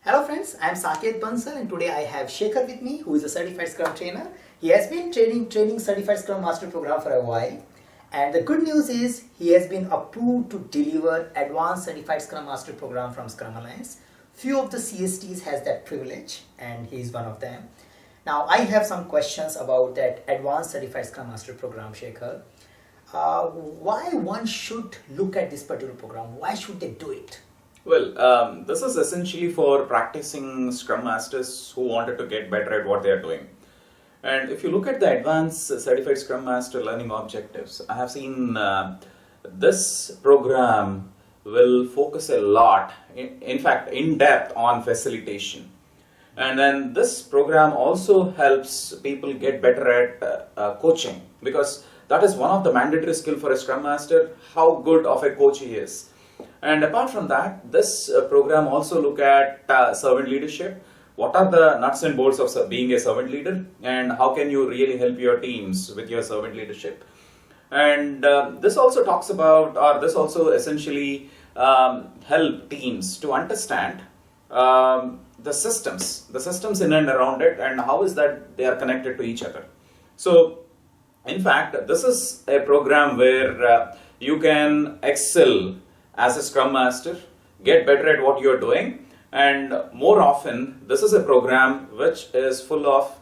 Hello friends, I am Saket and today I have Sekhar with me, who is a certified Scrum trainer. He has been training certified Scrum Master program for a while, and the good news is he has been approved to deliver advanced certified Scrum Master program from Scrum Alliance. Few of the CSTs has that privilege, and he is one of them. Now I have some questions about that advanced certified Scrum Master program, Sekhar. Why one should look at this particular program? Why should they do it? Well, this is essentially for practicing Scrum Masters who wanted to get better at what they are doing. And if you look at the Advanced Certified Scrum Master Learning Objectives, I have seen this program will focus a lot, in fact, in depth on facilitation. And then this program also helps people get better at coaching, because that is one of the mandatory skills for a Scrum Master, how good of a coach he is. And apart from that, this program also look at servant leadership. What are the nuts and bolts of being a servant leader, and how can you really help your teams with your servant leadership? And this also talks about, or this also essentially help teams to understand the systems in and around it, and how is that they are connected to each other. So, in fact, this is a program where you can excel as a Scrum Master, get better at what you're doing, and more often, this is a program which is full of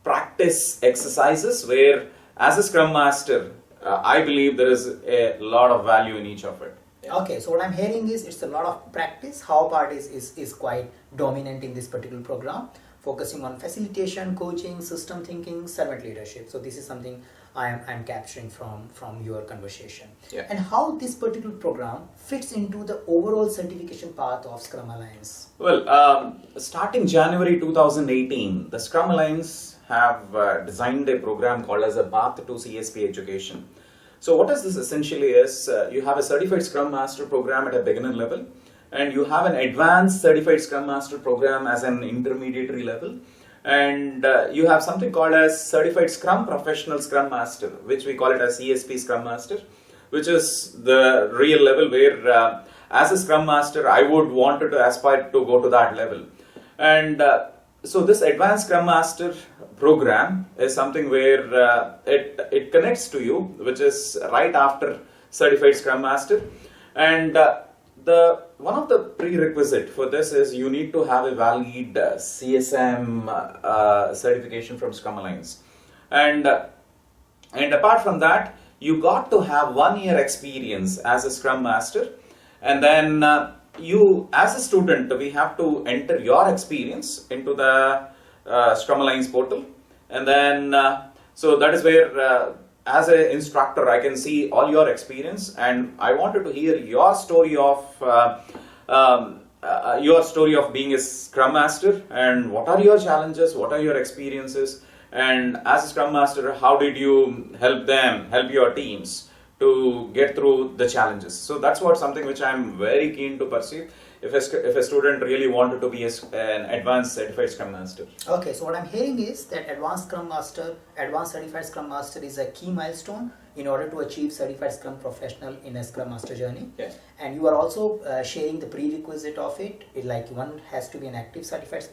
practice exercises where, as a Scrum Master, I believe there is a lot of value in each of it. Okay, so what I'm hearing is it's a lot of practice. How part is quite dominant in this particular program, focusing on facilitation, coaching, system thinking, servant leadership. So this is something I'm capturing from your conversation. Yeah. And how this particular program fits into the overall certification path of Scrum Alliance? Well, starting January 2018, the Scrum Alliance have designed a program called as a Path to CSP Education. So what does this essentially is, you have a Certified Scrum Master program at a beginner level, and you have an Advanced Certified Scrum Master program as an intermediary level, and you have something called as Certified Scrum Professional Scrum Master, which we call it as CSP Scrum Master, which is the real level where as a Scrum Master I would want to aspire to go to that level. And so this Advanced Scrum Master program is something where it connects to you, which is right after Certified Scrum Master. And one of the prerequisite for this is you need to have a valid CSM certification from Scrum Alliance. And apart from that, you got to have 1 year experience as a Scrum Master. And then you, as a student, we have to enter your experience into the Scrum Alliance portal. And then, so that is where as an instructor, I can see all your experience, and I wanted to hear your story of being a Scrum Master, and what are your challenges, what are your experiences, and as a Scrum Master, how did you help your teams to get through the challenges. So that's something which I'm very keen to pursue if a student really wanted to be an advanced certified Scrum Master. Okay, so what I'm hearing is that advanced certified Scrum Master is a key milestone in order to achieve certified Scrum professional in a Scrum Master journey. Yeah. And you are also sharing the prerequisite of it. Like one has to be an active certified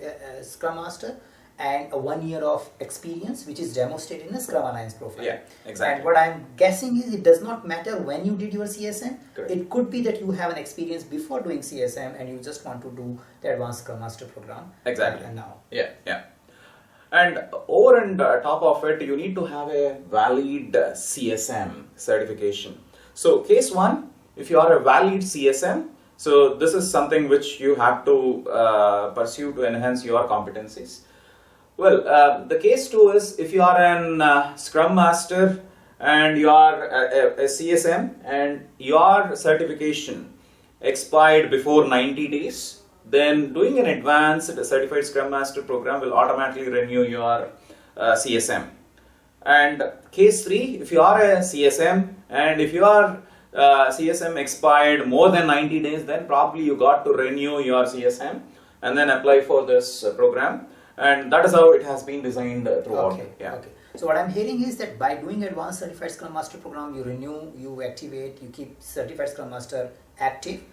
Scrum Master and a 1 year of experience, which is demonstrated in the Scrum Alliance profile. Yeah, exactly. And what I'm guessing is it does not matter when you did your CSM. Correct. It could be that you have an experience before doing CSM and you just want to do the Advanced Scrum Master program. Exactly. And now. Yeah, yeah. And over and top of it, you need to have a valid CSM certification. So case one, if you are a valid CSM, so this is something which you have to pursue to enhance your competencies. Well, the case two is if you are an Scrum Master and you are a CSM and your certification expired before 90 days, then doing an advanced certified Scrum Master program will automatically renew your CSM. And case three, if you are a CSM and if your CSM expired more than 90 days, then probably you got to renew your CSM and then apply for this program. And that is how it has been designed throughout. Okay. Yeah. Okay. So what I'm hearing is that by doing Advanced Certified Scrum Master program, you renew, you activate, you keep Certified Scrum Master active,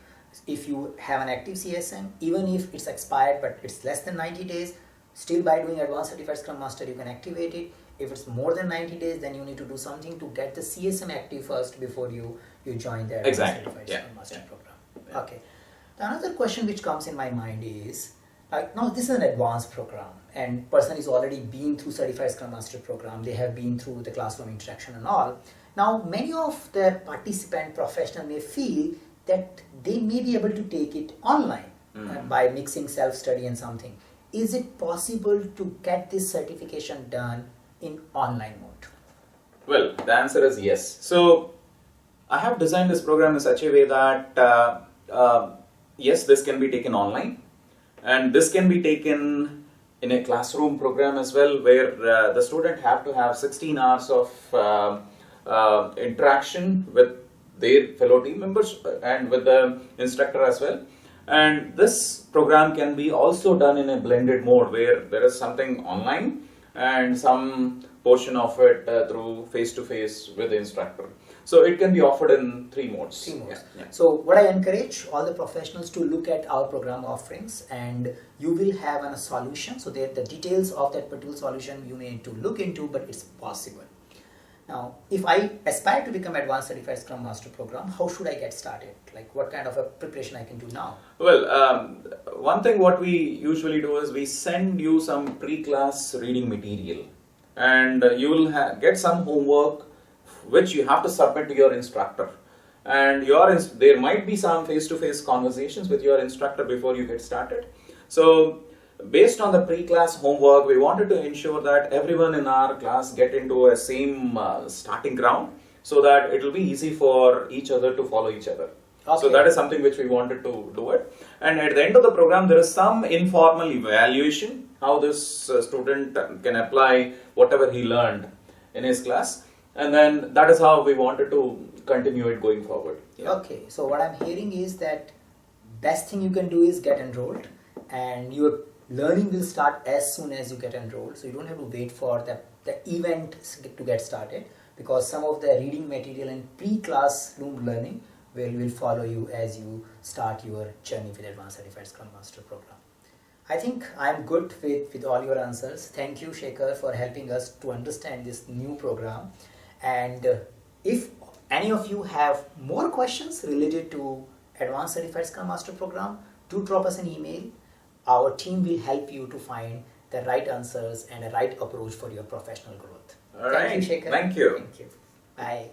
If you have an active CSM, even if it's expired but it's less than 90 days, still by doing Advanced Certified Scrum Master you can activate it. If it's more than 90 days, then you need to do something to get the CSM active first before you join the Advanced Certified Scrum Master program. Yeah. Okay. The another question which comes in my mind is, now this is an advanced program and person is already been through Certified Scrum Master program, they have been through the classroom interaction and all. Now many of the participant professional may feel that they may be able to take it online by mixing self-study and something. Is it possible to get this certification done in online mode? Well, the answer is yes. So I have designed this program in such a way that yes, this can be taken online, and this can be taken in a classroom program as well, where the student have to have 16 hours of interaction with their fellow team members and with the instructor as well. And this program can be also done in a blended mode where there is something online and some portion of it through face-to-face with the instructor. So it can be offered in 3 modes. 3 modes. Yeah. So what I encourage all the professionals to look at our program offerings, and you will have a solution. So the details of that particular solution you may need to look into, but it's possible. Now, if I aspire to become Advanced Certified Scrum Master program, how should I get started? Like what kind of a preparation I can do now? Well, one thing what we usually do is we send you some pre-class reading material, and you will get some homework which you have to submit to your instructor. And there might be some face-to-face conversations with your instructor before you get started. So based on the pre-class homework, we wanted to ensure that everyone in our class get into a same starting ground so that it will be easy for each other to follow each other. Okay. So that is something which we wanted to do it. And at the end of the program, there is some informal evaluation, how this student can apply whatever he learned in his class. And then that is how we wanted to continue it going forward. Yeah. Okay, so what I'm hearing is that best thing you can do is get enrolled, and your learning will start as soon as you get enrolled. So you don't have to wait for the event to get started, because some of the reading material and pre-classroom learning will follow you as you start your journey with Advanced Certified Scrum Master program. I think I'm good with all your answers. Thank you, Sekhar, for helping us to understand this new program. And if any of you have more questions related to Advanced Certified Scrum Master program, do drop us an email. Our team will help you to find the right answers and a right approach for your professional growth. All right. Thank you, Sekhar. Thank you. Thank you. Bye.